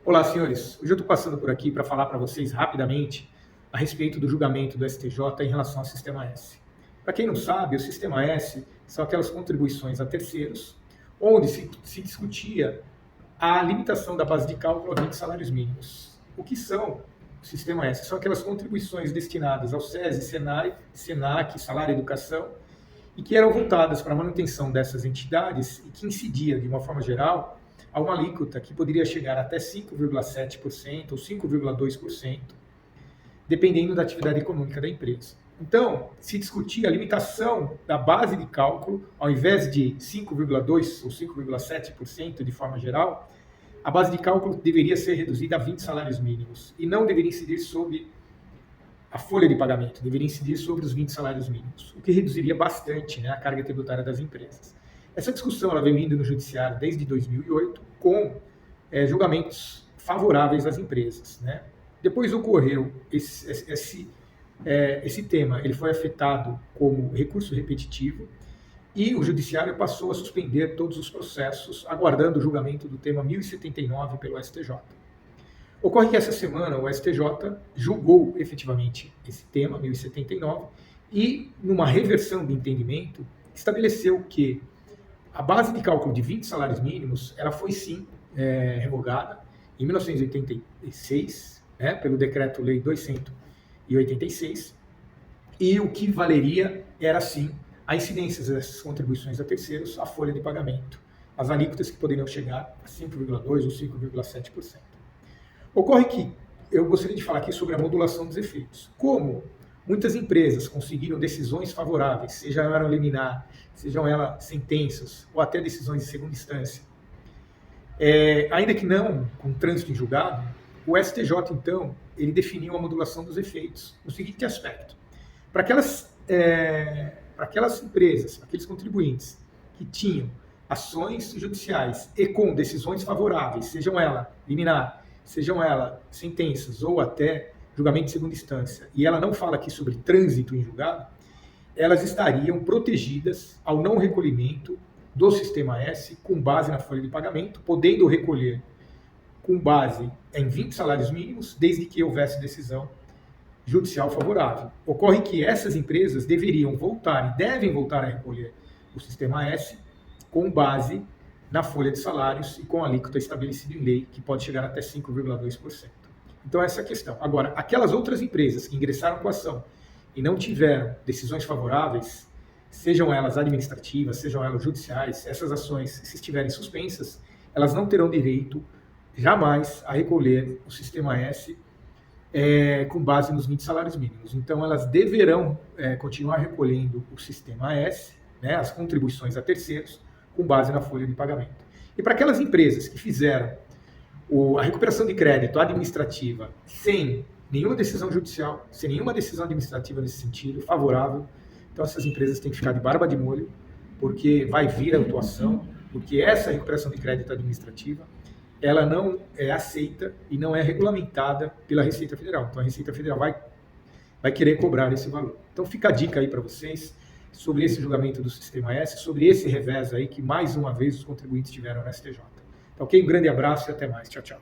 Olá, senhores. Hoje eu estou passando por aqui para falar para vocês rapidamente a respeito do julgamento do STJ em relação ao Sistema S. Para quem não sabe, o Sistema S são aquelas contribuições a terceiros, onde se discutia a limitação da base de cálculo a 20 salários mínimos. O que são o Sistema S? São aquelas contribuições destinadas ao SESI, SENAI, SENAC, Salário e Educação, e que eram voltadas para a manutenção dessas entidades e que incidia, de uma forma geral, a uma alíquota que poderia chegar até 5,7% ou 5,2%, dependendo da atividade econômica da empresa. Então, se discutia a limitação da base de cálculo, ao invés de 5,2% ou 5,7% de forma geral, a base de cálculo deveria ser reduzida a 20 salários mínimos e não deveria incidir sobre a folha de pagamento, deveria incidir sobre os 20 salários mínimos, o que reduziria bastante, né, a carga tributária das empresas. Essa discussão ela vem vindo no judiciário desde 2008 com julgamentos favoráveis às empresas, né? Depois ocorreu esse tema, ele foi afetado como recurso repetitivo e o judiciário passou a suspender todos os processos, aguardando o julgamento do tema 1079 pelo STJ. Ocorre que essa semana o STJ julgou efetivamente esse tema 1079 e, numa reversão de entendimento, estabeleceu que a base de cálculo de 20 salários mínimos, ela foi sim revogada em 1986, né, pelo Decreto-Lei 286, e o que valeria era sim a incidência dessas contribuições a terceiros à folha de pagamento, as alíquotas que poderiam chegar a 5,2% ou 5,7%. Ocorre que eu gostaria de falar aqui sobre a modulação dos efeitos. Como muitas empresas conseguiram decisões favoráveis, sejam elas liminar, sejam elas sentenças ou até decisões de segunda instância, ainda que não com trânsito em julgado, o STJ, então, ele definiu a modulação dos efeitos no seguinte aspecto. Para aquelas empresas, aqueles contribuintes que tinham ações judiciais e com decisões favoráveis, sejam elas liminar, sejam elas sentenças ou até julgamento de segunda instância, e ela não fala aqui sobre trânsito em julgado, elas estariam protegidas ao não recolhimento do Sistema S com base na folha de pagamento, podendo recolher com base em 20 salários mínimos, desde que houvesse decisão judicial favorável. Ocorre que essas empresas deveriam voltar e devem voltar a recolher o Sistema S com base na folha de salários e com a alíquota estabelecida em lei, que pode chegar até 5,2%. Então, essa é a questão. Agora, aquelas outras empresas que ingressaram com a ação e não tiveram decisões favoráveis, sejam elas administrativas, sejam elas judiciais, essas ações, se estiverem suspensas, elas não terão direito jamais a recolher o Sistema S com base nos 20 salários mínimos. Então, elas deverão continuar recolhendo o Sistema S, né, as contribuições a terceiros, com base na folha de pagamento. E para aquelas empresas que fizeram a recuperação de crédito administrativa sem nenhuma decisão judicial, sem nenhuma decisão administrativa nesse sentido, favorável, então essas empresas têm que ficar de barba de molho, porque vai vir a autuação, porque essa recuperação de crédito administrativa, ela não é aceita e não é regulamentada pela Receita Federal. Então a Receita Federal vai querer cobrar esse valor. Então fica a dica aí para vocês sobre esse julgamento do Sistema S, sobre esse revés aí que mais uma vez os contribuintes tiveram no STJ. Tá ok? Um grande abraço e até mais. Tchau, tchau.